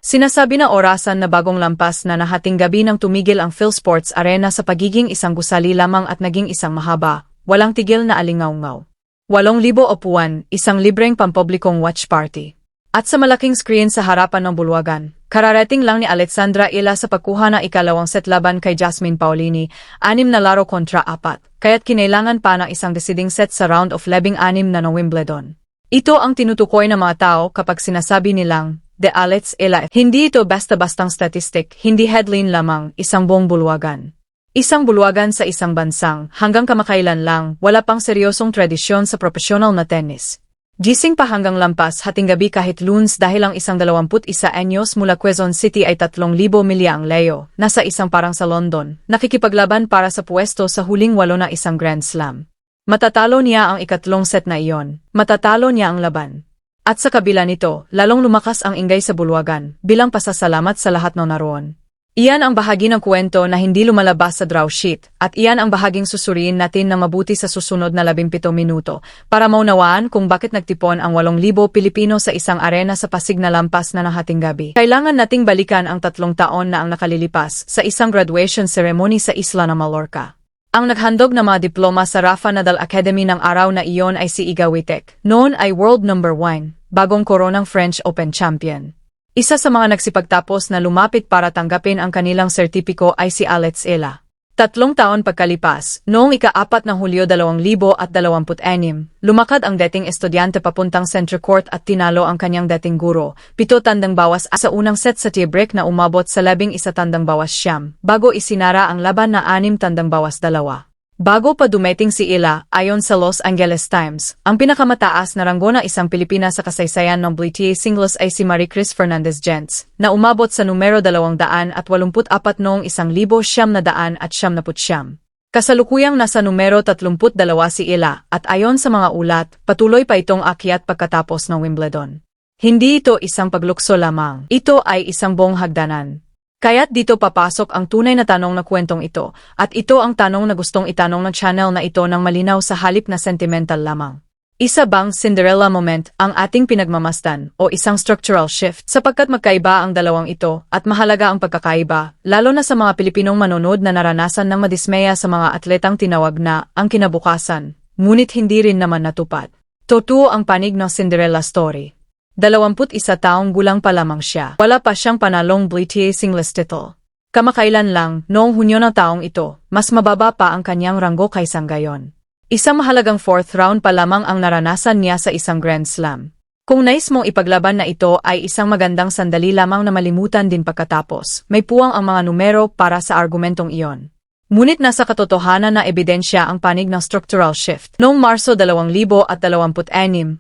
Sinasabi na orasan na bagong lampas na nahating gabi nang tumigil ang PhilSports Arena sa pagiging isang gusali lamang at naging isang mahaba, walang tigil na alingaw-ngaw. 8,000 upuan, isang libreng pampublikong watch party. At sa malaking screen sa harapan ng bulwagan, kararating lang ni Alexandra Illa sa pagkuha ng ikalawang set laban kay Jasmine Paolini, 6 na laro kontra 4, kaya't kinailangan pa ng isang deciding set sa round of 16 na ng Wimbledon. Ito ang tinutukoy ng mga tao kapag sinasabi nilang, de Alex Illa. Hindi ito basta-bastang statistic, hindi headline lamang, isang buong bulwagan. Isang bulwagan sa isang bansang, hanggang kamakailan lang, wala pang seryosong tradisyon sa profesional na tennis. Gising pa hanggang lampas hating gabi kahit lunes dahil ang isang 21 anyos mula Quezon City ay 3,000 milya ang layo, nasa isang parang sa London, nakikipaglaban para sa puwesto sa huling 8 na isang Grand Slam. Matatalo niya ang ikatlong set na iyon, matatalo niya ang laban. At sa kabila nito, lalong lumakas ang ingay sa bulwagan, bilang pasasalamat sa lahat ng naroon. Iyan ang bahagi ng kwento na hindi lumalabas sa draw sheet, at iyan ang bahaging susuriin natin na mabuti sa susunod na 17 minuto, para maunawaan kung bakit nagtipon ang 8,000 Pilipino sa isang arena sa Pasig na lampas na ng hating gabi. Kailangan nating balikan ang 3 taon na ang nakalilipas sa isang graduation ceremony sa isla ng Mallorca. Ang naghandog na mga diploma sa Rafa Nadal Academy ng araw na iyon ay si Iga Swiatek, noon ay world number 1, bagong koronang French Open champion. Isa sa mga nagsipagtapos na lumapit para tanggapin ang kanilang sertipiko ay si Alex Illa. 3 taon pagkalipas, noong ika-4 ng Hulyo 2026, lumakad ang dating estudyante papuntang center court at tinalo ang kanyang dating guro, 7 tandang bawas sa unang set sa tiebreak na umabot sa 11 tandang bawas siyam, bago isinara ang laban na 6 tandang bawas 2. Bago pa dumating si Illa, ayon sa Los Angeles Times, ang pinakamataas na ranggo ng isang Pilipina sa kasaysayan ng WTA singles ay si Marie Chris Fernandez-Gents, na umabot sa numero 284 noong 1999. Kasalukuyang nasa numero 32 si Illa, at ayon sa mga ulat, patuloy pa itong akyat pagkatapos ng Wimbledon. Hindi ito isang paglukso lamang, ito ay isang buong hagdanan. Kaya't dito papasok ang tunay na tanong na kwentong ito, at ito ang tanong na gustong itanong ng channel na ito ng malinaw sa halip na sentimental lamang. Isa bang Cinderella moment ang ating pinagmamasdan o isang structural shift sapagkat magkaiba ang dalawang ito at mahalaga ang pagkakaiba, lalo na sa mga Pilipinong manonood na naranasan ng madismaya sa mga atletang tinawag na ang kinabukasan, ngunit hindi rin naman natupad. Totoo ang panig ng Cinderella story. 21 taong gulang pa lamang siya. Wala pa siyang panalong WTA singles title. Kamakailan lang, noong Hunyo ng taong ito, mas mababa pa ang kanyang ranggo kaysa ngayon. Isang mahalagang 4th round pa lamang ang naranasan niya sa isang Grand Slam. Kung nais mong ipaglaban na ito ay isang magandang sandali lamang na malimutan din pagkatapos, may puwang ang mga numero para sa argumentong iyon. Ngunit nasa katotohanan na ebidensya ang panig ng structural shift. Noong Marso 2026,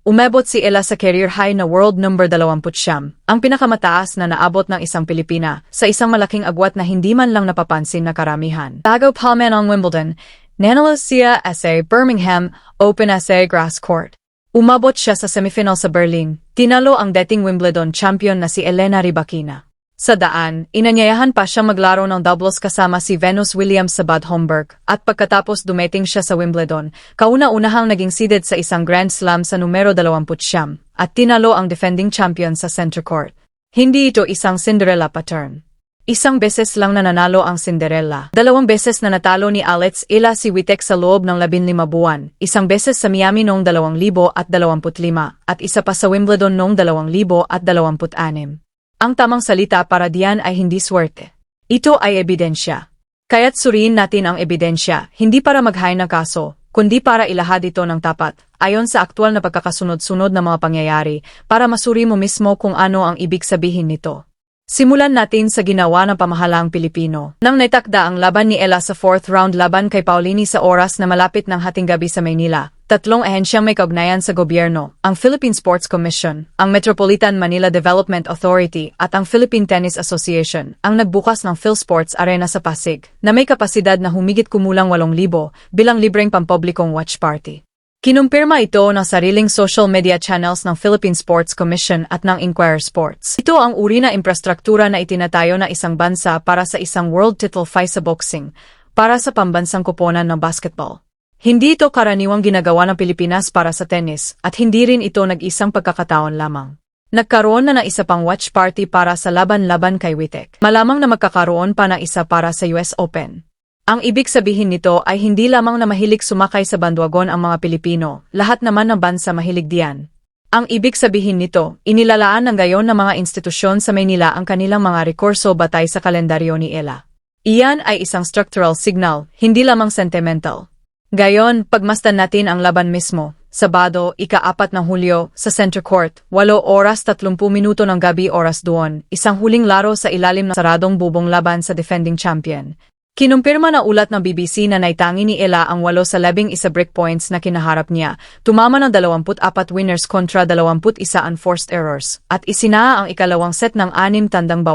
umabot si Illa sa career high na world number 20, ang pinakamataas na naabot ng isang Pilipina, sa isang malaking agwat na hindi man lang napapansin na karamihan. Bago palman ang Wimbledon, nanalo siya sa Birmingham Open sa grass court. Umabot siya sa semifinal sa Berlin, tinalo ang dating Wimbledon champion na si Elena Rybakina. Sa daan, inanyayahan pa siyang maglaro ng doubles kasama si Venus Williams sa Bad Homburg, at pagkatapos dumating siya sa Wimbledon, kauna-unahang naging seeded sa isang Grand Slam sa numero 20 at tinalo ang defending champion sa center court. Hindi ito isang Cinderella pattern. Isang beses lang nananalo ang Cinderella. 2 beses na natalo ni Alex Illa si Swiatek sa loob ng 15 buwan, isang beses sa Miami noong 2025 at isa pa sa Wimbledon noong 2026. Ang tamang salita para diyan ay hindi swerte. Ito ay ebidensya. Kaya't suriin natin ang ebidensya, hindi para maghain ng kaso, kundi para ilahad ito ng tapat, ayon sa aktwal na pagkakasunod-sunod na mga pangyayari, para masuri mo mismo kung ano ang ibig sabihin nito. Simulan natin sa ginawa ng pamahalaang Pilipino. Nang naitakda ang laban ni Illa sa 4th round laban kay Paolini sa oras na malapit ng hating gabi sa Maynila, 3 ahensyang may kaugnayan sa gobyerno, ang Philippine Sports Commission, ang Metropolitan Manila Development Authority at ang Philippine Tennis Association, ang nagbukas ng PhilSports Arena sa Pasig, na may kapasidad na humigit kumulang 8,000 bilang libreng pampublikong watch party. Kinumpirma ito ng sariling social media channels ng Philippine Sports Commission at ng Inquirer Sports. Ito ang uri na infrastruktura na itinatayo na isang bansa para sa isang world title fight sa boxing, para sa pambansang koponan ng basketball. Hindi ito karaniwang ginagawa ng Pilipinas para sa tennis, at hindi rin ito nag-isang pagkakataon lamang. Nagkaroon na ng isa pang watch party para sa laban-laban kay Wittek. Malamang na magkakaroon pa ng isa para sa US Open. Ang ibig sabihin nito ay hindi lamang na mahilig sumakay sa bandwagon ang mga Pilipino, lahat naman ng bansa mahilig diyan. Ang ibig sabihin nito, inilalaan ng gayon ng mga institusyon sa Maynila ang kanilang mga rekurso batay sa kalendaryo ni Ella. Iyan ay isang structural signal, hindi lamang sentimental. Gayon, pagmasdan natin ang laban mismo. Sabado, ika-4 ng Hulyo, sa Center Court, 8:30 ng gabi oras doon, isang huling laro sa ilalim ng saradong bubong laban sa defending champion. Kinumpirma na ulat ng BBC na naitangi ni Ella ang 8 sa 11 break points na kinaharap niya, tumama ng 24 winners kontra 21 unforced errors, at isinaa ang ikalawang set ng 6-2.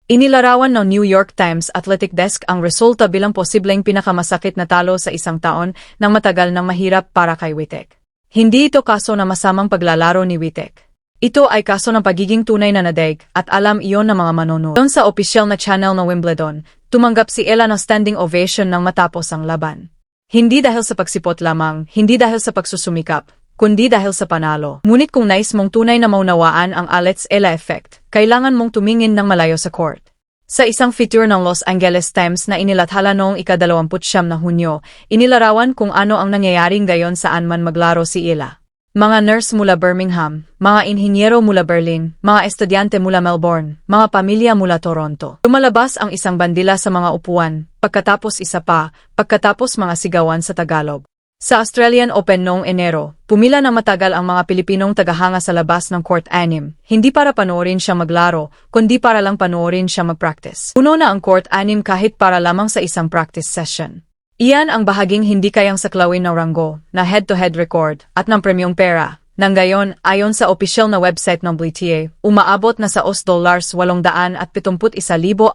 Inilarawan ng New York Times Athletic Desk ang resulta bilang posibleng pinakamasakit na talo sa isang taon ng matagal ng mahirap para kay Wittek. Hindi ito kaso na masamang paglalaro ni Wittek. Ito ay kaso ng pagiging tunay na nadaig at alam iyon ng mga manonood. Doon sa opisyal na channel ng Wimbledon, tumanggap si Ella ng standing ovation nang matapos ang laban. Hindi dahil sa pagsipot lamang, hindi dahil sa pagsusumikap, kundi dahil sa panalo. Ngunit kung nais mong tunay na maunawaan ang Alex Ella effect, kailangan mong tumingin ng malayo sa court. Sa isang feature ng Los Angeles Times na inilathala noong ika-29 ng Hunyo, inilarawan kung ano ang nangyayaring gayon saan man maglaro si Ella. Mga nurse mula Birmingham, mga inhinyero mula Berlin, mga estudyante mula Melbourne, mga pamilya mula Toronto. Lumalabas ang isang bandila sa mga upuan, pagkatapos isa pa, pagkatapos mga sigawan sa Tagalog. Sa Australian Open noong Enero, pumila na matagal ang mga Pilipinong tagahanga sa labas ng Court 6, hindi para panoorin siya maglaro, kundi para lang panoorin siya mag-practice. Puno na ang Court 6 kahit para lamang sa isang practice session. Iyan ang bahaging hindi kayang saklawin ng ranggo, na head-to-head record, at ng premyong pera. Nang gayon, ayon sa opisyal na website ng WTA, umaabot na sa $871,438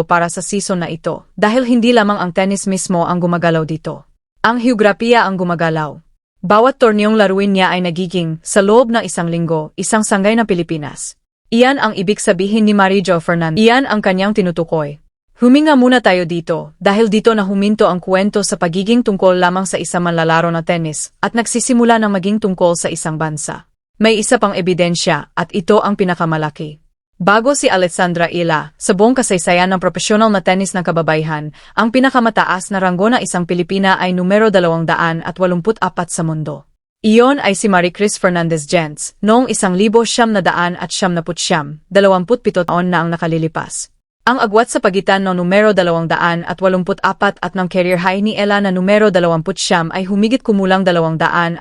para sa season na ito, dahil hindi lamang ang tennis mismo ang gumagalaw dito. Ang heograpiya ang gumagalaw. Bawat torneong laruin niya ay nagiging, sa loob ng isang linggo, isang sanggay ng Pilipinas. Iyan ang ibig sabihin ni Marie Jo Fernandez. Iyan ang kanyang tinutukoy. Huminga muna tayo dito, dahil dito na huminto ang kwento sa pagiging tungkol lamang sa isang manlalaro na tennis, at nagsisimula na maging tungkol sa isang bansa. May isa pang ebidensya, at ito ang pinakamalaki. Bago si Alexandra Illa, sa buong kasaysayan ng profesional na tennis ng kababaihan, ang pinakamataas na ranggo ng isang Pilipina ay numero 284 sa mundo. Iyon ay si Marie Chris Fernandez Gents, noong 1979, 27 taon na ang nakalilipas. Ang agwat sa pagitan ng numero 284 at ng career high ni Ella na numero 20 ay humigit kumulang 255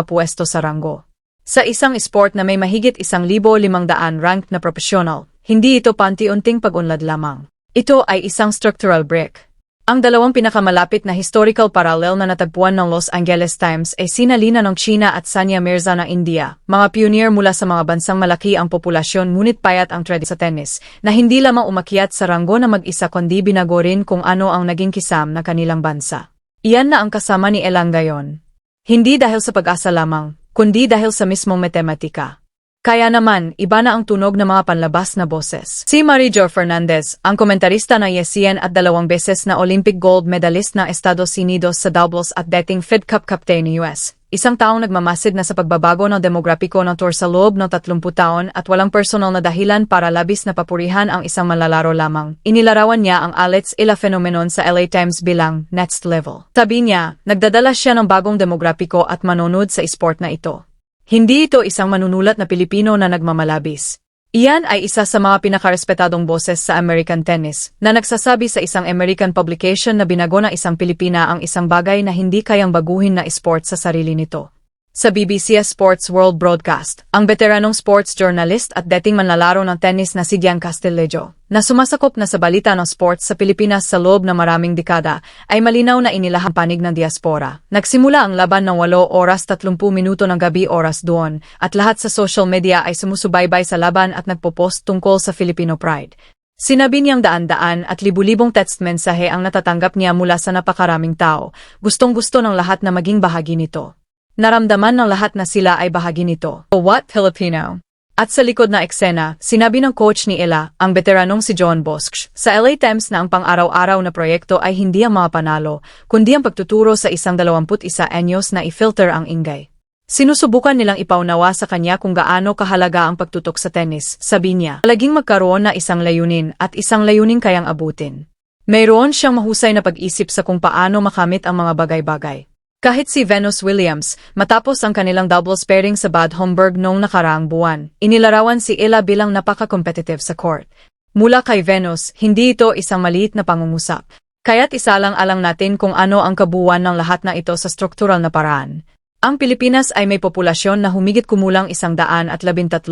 pwesto sa ranggo. Sa isang sport na may mahigit 1,500 ranked na profesional, hindi ito panti-unting pag-unlad lamang. Ito ay isang structural break. Ang dalawang pinakamalapit na historical parallel na natagpuan ng Los Angeles Times ay sina Lina ng China at Sania Mirza ng India, mga pioneer mula sa mga bansang malaki ang populasyon ngunit payat ang trend sa tennis, na hindi lamang umakyat sa ranggo na mag-isa kundi binago rin kung ano ang naging kisam na kanilang bansa. Iyan na ang kasama ni Ella ngayon. Hindi dahil sa pag-asa lamang, kundi dahil sa mismong matematika. Kaya naman, iba na ang tunog ng mga panlabas na boses. Si Marie Jo Fernandez, ang komentarista ng ESPN at 2 beses na Olympic gold medalist ng Estados Unidos sa doubles at dating Fed Cup captain ng US. Isang taong nagmamasid na sa pagbabago ng demografiko ng tour sa loob ng 30 taon at walang personal na dahilan para labis na papurihan ang isang manlalaro lamang. Inilarawan niya ang Alex Illa phenomenon sa LA Times bilang next level. Sabi niya, nagdadala siya ng bagong demografiko at manonood sa sport na ito. Hindi ito isang manunulat na Pilipino na nagmamalabis. Iyan ay isa sa mga pinakarespetadong boses sa American tennis, na nagsasabi sa isang American publication na binago ng isang Pilipina ang isang bagay na hindi kayang baguhin na sport sa sarili nito. Sa BBC Sports World Broadcast, ang veteranong sports journalist at dating manlalaro ng tennis na si Gian Castillejo, na sumasakop na sa balita ng sports sa Pilipinas sa loob ng maraming dekada, ay malinaw na inilahang panig ng diaspora. Nagsimula ang laban ng 8:30 ng gabi oras doon, at lahat sa social media ay sumusubaybay sa laban at nagpo-post tungkol sa Filipino pride. Sinabi niyang daan-daan at libu-libong text mensahe ang natatanggap niya mula sa napakaraming tao. Gustong-gusto ng lahat na maging bahagi nito. Naramdaman ng lahat na sila ay bahagi nito. O what Filipino? At sa likod na eksena, sinabi ng coach ni Ella, ang veteranong si John Bosch, sa LA Times na ang pang-araw-araw na proyekto ay hindi ang mga panalo, kundi ang pagtuturo sa isang 21 anyos na i-filter ang ingay. Sinusubukan nilang ipaunawa sa kanya kung gaano kahalaga ang pagtutok sa tennis, sabi niya. Laging magkaroon na isang layunin at isang layunin kayang abutin. Mayroon siyang mahusay na pag-isip sa kung paano makamit ang mga bagay-bagay. Kahit si Venus Williams, matapos ang kanilang doubles pairing sa Bad Homburg noong nakaraang buwan, inilarawan si Ila bilang napaka-competitive sa court. Mula kay Venus, hindi ito isang maliit na pangungusap. Kaya't isalang-alang natin kung ano ang kabuuan ng lahat na ito sa struktural na paraan. Ang Pilipinas ay may populasyon na humigit kumulang 113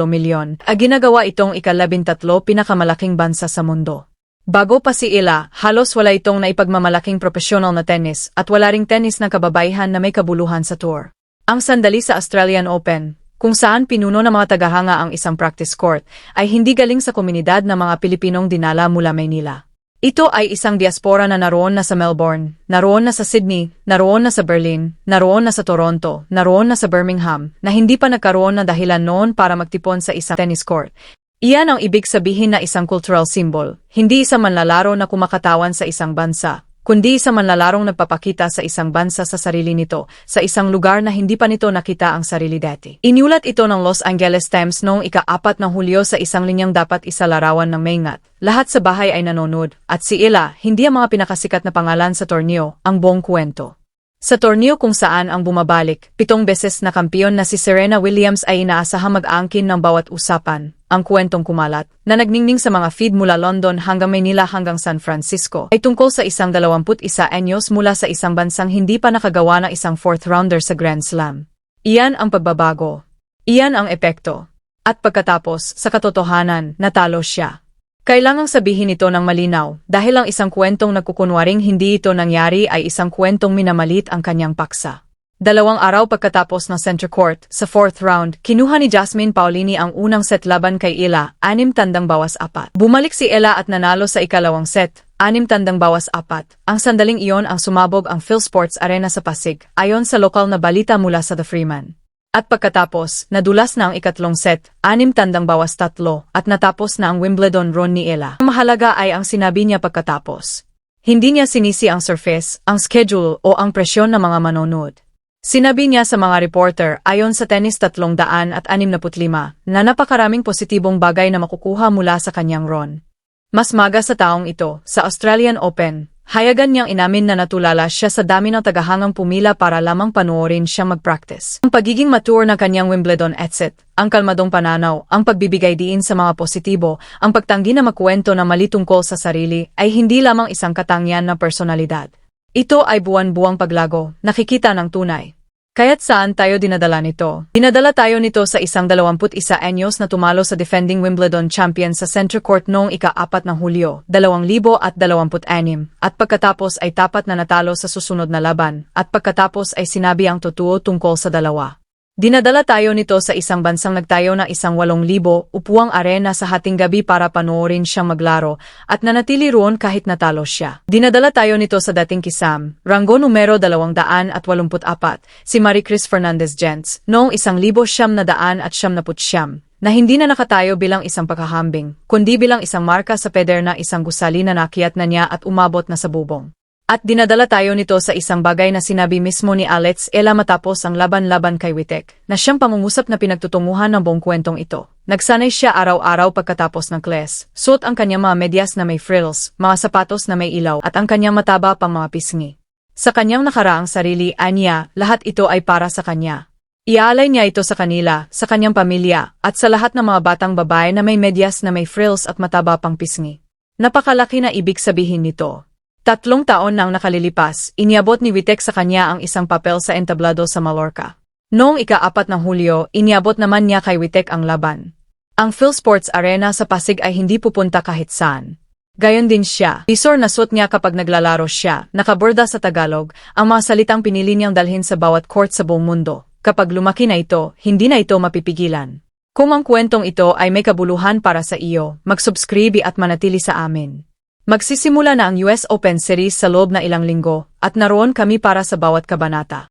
milyon, at ginagawa itong ika-13 pinakamalaking bansa sa mundo. Bago pa si Ila, halos wala itong naipagmamalaking profesional na tennis at wala ring tennis na kababaihan na may kabuluhan sa tour. Ang sandali sa Australian Open, kung saan pinuno ng mga tagahanga ang isang practice court, ay hindi galing sa komunidad ng mga Pilipinong dinala mula Maynila. Ito ay isang diaspora na naroon na sa Melbourne, naroon na sa Sydney, naroon na sa Berlin, naroon na sa Toronto, naroon na sa Birmingham, na hindi pa nagkaroon ng dahilan noon para magtipon sa isang tennis court. Iyan ang ibig sabihin na isang cultural symbol, hindi isang manlalaro na kumakatawan sa isang bansa, kundi isang manlalarong nagpapakita sa isang bansa sa sarili nito, sa isang lugar na hindi pa nito nakita ang sarili dati. Inulat ito ng Los Angeles Times noong ika-4 ng Hulyo sa isang linyang dapat isalarawan ng Mayngat. Lahat sa bahay ay nanonood, at si Ila, hindi ang mga pinakasikat na pangalan sa torneo, ang buong kwento. Sa torneo kung saan ang bumabalik, 7 beses na kampiyon na si Serena Williams ay inaasahang mag-aangkin ng bawat usapan, ang kwentong kumalat, na nagningning sa mga feed mula London hanggang Maynila hanggang San Francisco, ay tungkol sa isang 21 anyos mula sa isang bansang hindi pa nakagawa ng isang 4th rounder sa Grand Slam. Iyan ang pagbabago. Iyan ang epekto. At pagkatapos, sa katotohanan, natalo siya. Kailangang sabihin ito ng malinaw, dahil ang isang kwentong nagkukunwaring hindi ito nangyari ay isang kwentong minamalit ang kanyang paksa. 2 araw pagkatapos ng center court, sa 4th round, kinuha ni Jasmine Paolini ang unang set laban kay Ila, 6-4. Bumalik si Ila at nanalo sa ikalawang set, 6-4. Ang sandaling iyon ang sumabog ang PhilSports Arena sa Pasig, ayon sa lokal na balita mula sa The Freeman. At pagkatapos, nadulas na ang ikatlong set, 6-3 at natapos na ang Wimbledon run ni Ila. Ang mahalaga ay ang sinabi niya pagkatapos. Hindi niya sinisi ang surface, ang schedule o ang presyon ng mga manonood. Sinabi niya sa mga reporter ayon sa Tennis 365 na napakaraming positibong bagay na makukuha mula sa kanyang run. Mas maga sa taong ito, sa Australian Open, hayagan niyang inamin na natulala siya sa dami ng tagahangang pumila para lamang panoorin siyang mag-practice. Ang pagiging mature ng kanyang Wimbledon etset, ang kalmadong pananaw, ang pagbibigay diin sa mga positibo, ang pagtanggi na magkwento na mali tungkol sa sarili ay hindi lamang isang katangian ng personalidad. Ito ay buwan-buwang paglago, nakikita ng tunay. Kaya't saan tayo dinadala nito? Dinadala tayo nito sa isang 21 anyos na tumalo sa defending Wimbledon champion sa center court noong ika-4 ng Hulyo, 2026, at pagkatapos ay tapat na natalo sa susunod na laban, at pagkatapos ay sinabi ang totoo tungkol sa dalawa. Dinadala tayo nito sa isang bansang nagtayo ng isang 8,000 upuang arena sa hating gabi para panoorin siyang maglaro at nanatili roon kahit natalo siya. Dinadala tayo nito sa dating kisam, ranggo numero 284, si Marie Chris Fernandez Gents, noong 1979, na hindi na nakatayo bilang isang pagkahambing, kundi bilang isang marka sa peder na isang gusali na nakiat na niya at umabot na sa bubong. At dinadala tayo nito sa isang bagay na sinabi mismo ni Alex Ela matapos ang laban-laban kay Witek, na siyang pangungusap na pinagtutunguhan ng buong kwentong ito. Nagsanay siya araw-araw pagkatapos ng class, suot ang kanyang mga medyas na may frills, mga sapatos na may ilaw at ang kanyang mataba pang mga pisngi. Sa kanyang nakaraang sarili, anya, lahat ito ay para sa kanya. Iaalay niya ito sa kanila, sa kanyang pamilya, at sa lahat ng mga batang babae na may medyas na may frills at mataba pang pisngi. Napakalaki na ibig sabihin nito. 3 taon nang nakalilipas, iniabot ni Witek sa kanya ang isang papel sa entablado sa Mallorca. Noong ika-4 ng Hulyo, iniabot naman niya kay Witek ang laban. Ang PhilSports Arena sa Pasig ay hindi pupunta kahit saan. Gayon din siya. Visor na suot niya kapag naglalaro siya, nakaborda sa Tagalog, ang mga salitang pinili niyang dalhin sa bawat court sa buong mundo. Kapag lumaki na ito, hindi na ito mapipigilan. Kung ang kwentong ito ay may kabuluhan para sa iyo, mag-subscribe at manatili sa amin. Magsisimula na ang US Open Series sa loob na ilang linggo, at naroon kami para sa bawat kabanata.